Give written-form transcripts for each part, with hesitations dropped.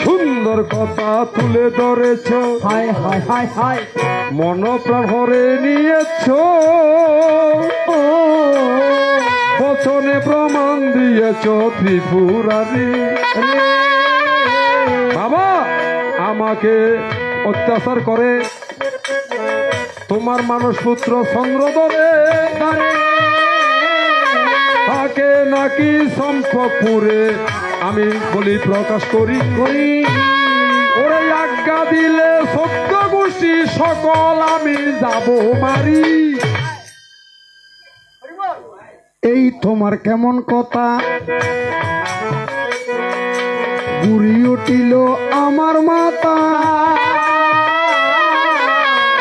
সুন্দর কথা তুলে ধরেছ, হায় হায় হায় হায় মন প্রহরে নিয়েছ, বচনে প্রমাণ দিয়েছ ত্রিপুরারি। বাবা আমাকে অত্যাচার করে তোমার মানস পুত্র চন্দ্রধরে তাকে নাকি সম্পদপুরে আমি বলি প্রকাশ করি। ওরে আজ্ঞা দিলে সত্য গোষ্ঠী সকল আমি যাব মারি। এই তোমার কেমন কথা, বুড়ি উঠিল আমার মাতা।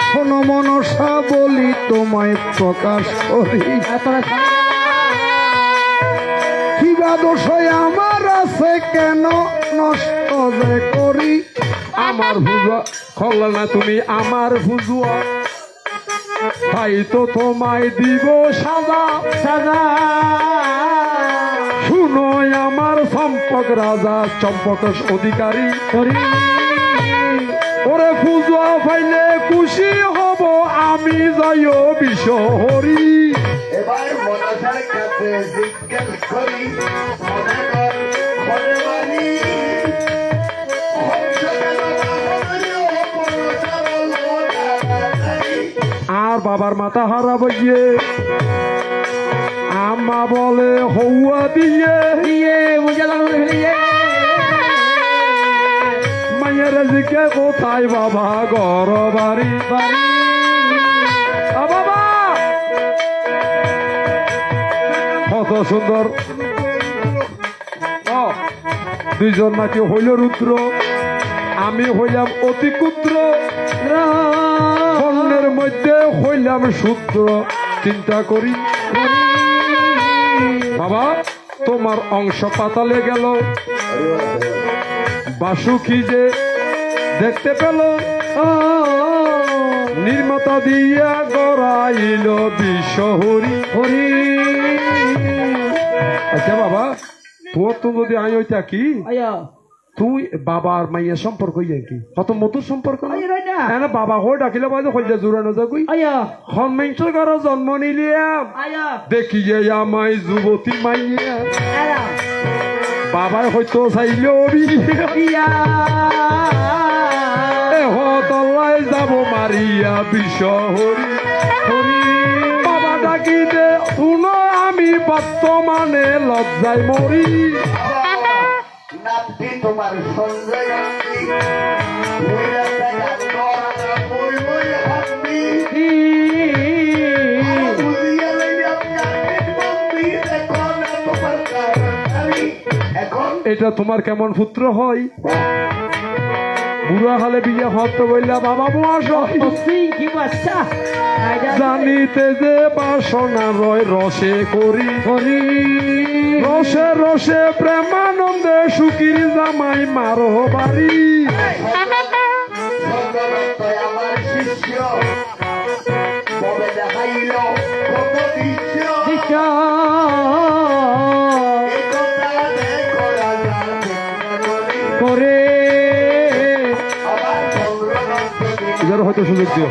শোনো মনসা বলি তোমায় প্রকাশ করি, কিবা দোষ আমার আছে কেন নষ্ট যে করি। আমার ভুজুয়া খল্লা না তুমি আমার ভুজুয়া, তাই তো তোমায় দিব সাজা সাজা। শুনো আমার সম্পক রাজা চম্পক অধিকারী। ওরে ভুজুয়া পাইলে খুশি হব আমি যাইও বিশ্বহরি। এবার মনসার কাছে জিজ্ঞেস করি, মনে কর ঘরে বাড়ি আর বাবার মাথা হারাব গিয়ে আম্মা বলে হৌয়া দিয়ে মায়ের দিকে কোথায় বাবা ঘর বাড়ি বাড়ি। বাবা কত সুন্দর, দুইজন নাকি হইল রুদ্র, আমি হইলাম অতি ক্ষুদ্র, বর্ণের মধ্যে হইলাম শূদ্র। চিন্তা করি বাবা তোমার অংশ পাতালে গেল, বাসুকি যে দেখতে পেল, নির্মাতা দিয়া গড়াইল বিশ্বহরি হরি। আচ্ছা বাবা তোমার তো যদি আই ওইটা কি তুই বাবার মাইয়ের সম্পর্ক ইয়ে কি কত মধুর সম্পর্ক না। বাবা হয়ে ডাকিলে বাজে হইলে জোরানো যাগুই হনমেন্সর ঘর জন্ম নিলিয়াম দেখি যে আমায় যুবতী মাইয়া বাবাই হয়তো চাইলে হতলাই যাব মারিয়া বিশ্বহরি হরি। বাবা ডাকি দে শুনো আমি বর্তমানে লজ্জায় মরি। নাতি তোমার সঞ্জয় এটা তোমার কেমন পুত্র হয়? বুড়া হালে বিয়ে হতে বললা বাবা জানিতে যে বাসনা রয় রসে করি করি, রসে রসে প্রেমানন্দে সুখীর জামাই মারো বাড়ি। আমার শিষ্য দেখাইল করে এবার হয়তো সুযোগ দিও।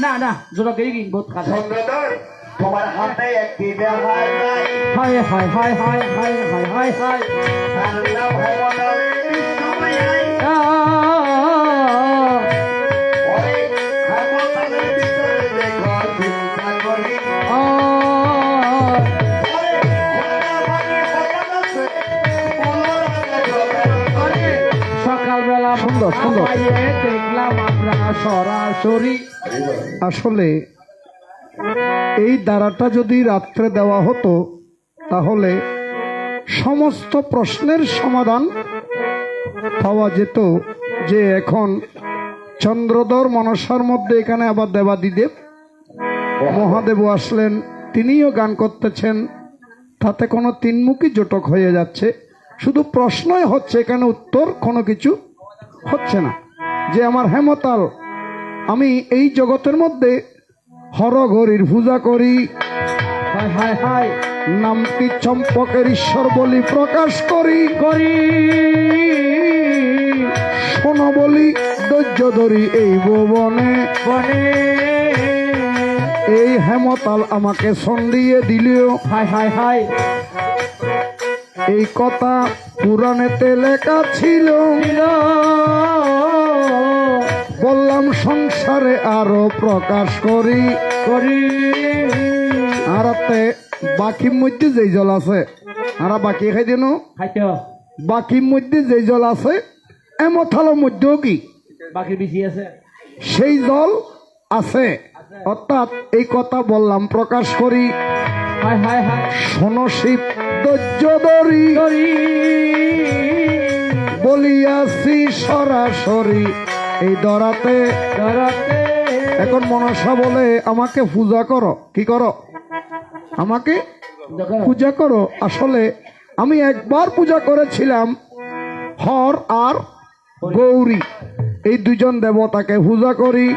না না জোরকেই বহুত কাজ তোমার হাতে একটি ব্যবহার নাই। হায় হায় হায় হায় হায় হায় হায় হায় সকালবেলা সুন্দর সুন্দর। দেখলাম আমরা সরাসরি আসলে এই দ্বারাটা যদি রাত্রে দেওয়া হতো তাহলে সমস্ত প্রশ্নের সমাধান পাওয়া যেত। যে এখন চন্দ্রধর মনসার মধ্যে এখানে আবার দেবাদিদেব মহাদেব আসলেন তিনিও গান করতেছেন, তাতে কোনো তিনমুখী জটক হয়ে যাচ্ছে। শুধু প্রশ্নই হচ্ছে, এখানে উত্তর কোনো কিছু হচ্ছে না। যে আমার হেমতাল, আমি এই জগতের মধ্যে হরঘরির পূজা করি, হায় হায় হায় নামটি চম্পকের ঈশ্বর বলি প্রকাশ করি, শোন বলি ধৈর্য ধরি এই ভুবনে। বনে এই হেমতাল আমাকে সন্দিয়ে দিলেও হায় হায় হায় এই কথা পুরাণেতে লেখা ছিল। ছিল বললাম সংসারে আরো প্রকাশ করি। করি আরাতে বাকির মধ্যে যেই জল আছে, আরা বাকি খাই দিন, খাইতে বাকির মধ্যে যেই জল আছে এমথালোর মধ্যেও কি বাকি বেশি আছে। সেই জল আছে। অর্থাৎ এই কথা বললাম প্রকাশ করি। হায় হায় হায় শোনো শিব ধৈর্য ধরি করি বলিয়াছি সরাসরি এই দরাতে। ধরাতে এখন মনসা বলে আমাকে পূজা করো। কি করো? আমাকে দেখো পূজা করো। আসলে আমি একবার পূজা করেছিলাম হর আর গৌরী, এই দুজন দেবতাকে পূজা করি।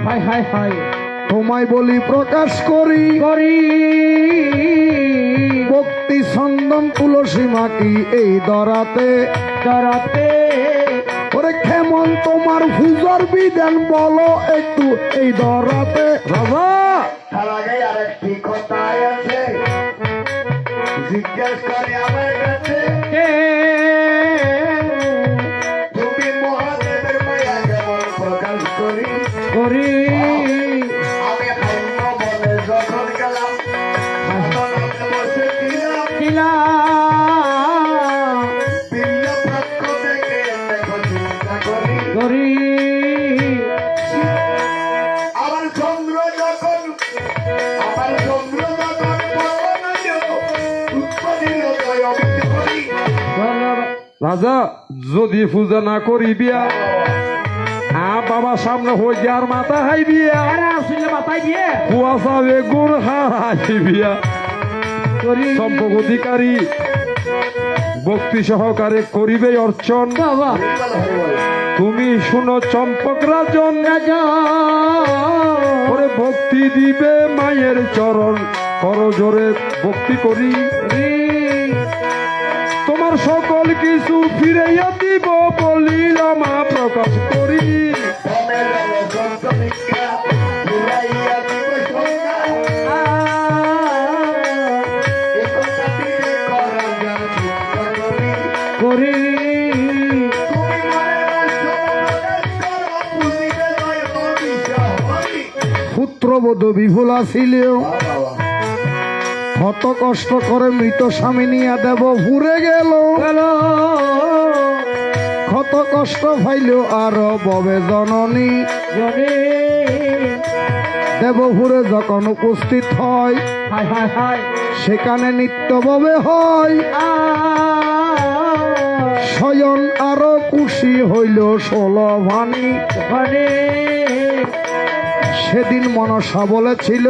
হায় হায় হায় তোমায় বলি প্রকাশ করি, করি ভক্তি চন্দন তুলসী মাটি এই দরাতে। ধরাতে ওরে কেমন তোমার পূজার বিধান বলো একটু এই দরাতে। বাবা তার আগে আরেকটি কথা আছে, জিজ্ঞেস করে আমার কাছে, কে তুমি মহাদেবের মায়া কেমন প্রকাশ করি? করি আমি হাইন্য বলে যখন গেলাম, সাধনাতে বসে ছিলাম, ছিলা ভিন্ন পক্ষ থেকে দেখো চিন্তা করি। করি আমার চন্দ্র যখন উৎপাদিত করি। রাজা যদি পূজা না করি বিয়া বাবা সামনে হয়ে যার মাথা হাই বিয়া আরে আসলে মাথায় দিয়ে কুয়াশাবে গুড় হাই বিয়া করি সম্পক অধিকারী ভক্তি সহকারে করিবে অর্চন। বাবা তুমি শুনো চম্পক রাজন, রাজা ওরে ভক্তি দিবে মায়ের চরণ, করো জোরে ভক্তি করি। তোমার সকল কিছু ফিরাইয়া দিব বলিল মা প্রকাশ করি। করি পুত্রবধূ বিফুলা ছিল, কত কষ্ট করে মৃত স্বামী নিয়া দেব ঘুরে গেল। হ্যালো কত কষ্ট পাইল আর ববে জননী। জনে দেবপুরে যখন উপস্থিত হয়, হায় হায় হায় সেখানে নিত্যভাবে হয় স্বয়ং আরো খুশি হইল 16 ভানি। ওখানে সেদিন মনসা বলেছিল,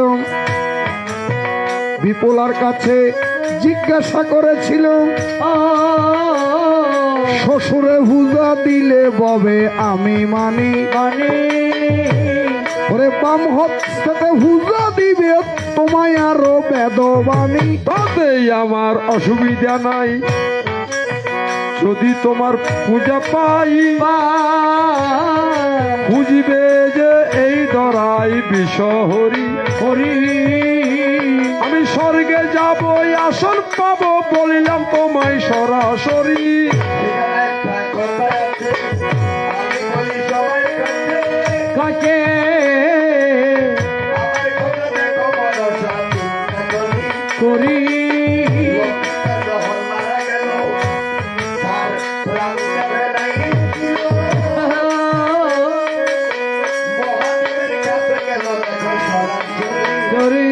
বিপুলার কাছে জিজ্ঞাসা করেছিল, শ্বশুরে পূজা দিলে ববে আমি মানি। মানে ওরে বাম হস্তে পূজা দিবে তোমায় আরো বেদবাণী। তাতেই আমার অসুবিধা নাই, যদি তোমার পূজা পাই বুঝিবে যে এই দরাই বিষহরি। হরি আমি স্বর্গে যাব আসন পাবো বলিলাম তোমায় সরাসরি। কাছে করি করি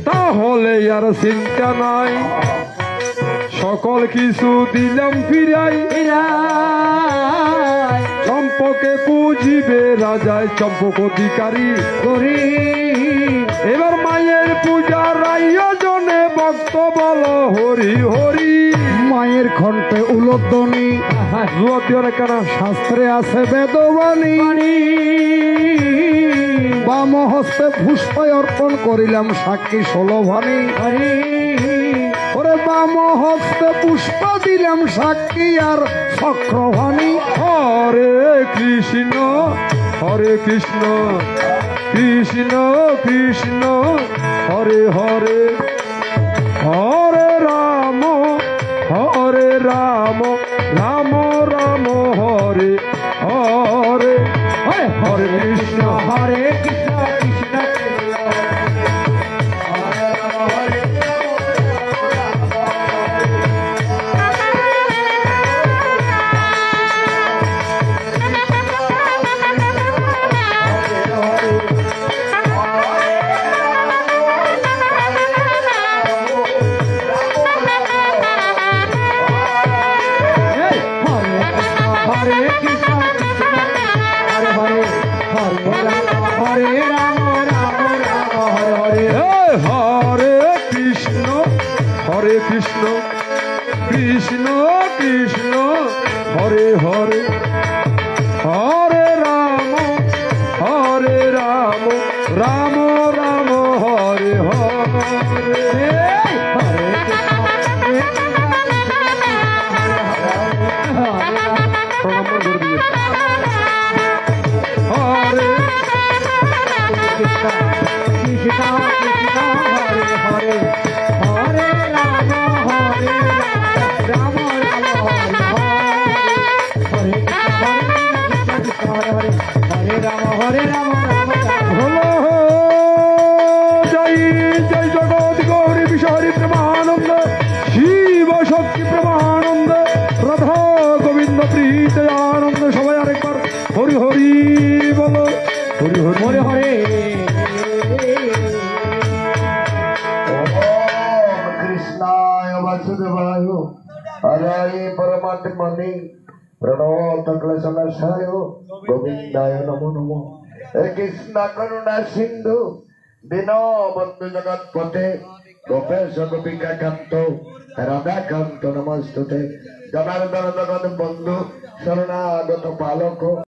তাহলে আর চিন্তা নাই, সকল কিছু দিলাম ফিরাই। বিরায় চম্পকে পুজিবে রাজায় চম্পক অধিকারী করি এবার মায়ের পূজার আয়োজনে ভক্ত বল হরি হরি মায়ের কণ্ঠে উলোধ্বনি কেনা শাস্ত্রে আছে বেদবাণী বাম হস্তে পুষ্প অর্পণ করিলাম সাক্ষী ষোলভানি ওরে বাম হস্তে পুষ্প দিলাম সাক্ষী আর চক্রভানি হরে কৃষ্ণ কৃষ্ণ কৃষ্ণ হরে হরে হরে রাম রাম রাম হরে হরে হরে কৃষ্ণ কৃষ্ণ হরে কৃষ্ণ কৃষ্ণ কৃষ্ণ হরে হরে হরে রাম রাম রাম হরে হরে প্রণাম করে দিয়ে হরে হলো জয় জয় জগৎ গৌরী বিশহরি প্রেমানন্দ শিব শক্তি প্রেমানন্দ রাধা গোবিন্দ প্রীত আনন্দ সবাই আরেকবার হরি হরি বলো হরি হরি হরে হরে ओम कृष्णाय वासुदेवाय हराय परमात्मने प्रणव क्लेशनाशाय गोविंदाय नमो नमो हे कृष्ण करुणा सिंधु दीनो बंधु जगतपते गोपेश गोपिका कांत राधा कांत नमस्तुते जनार्दन जगत बंधु शरणागत पालक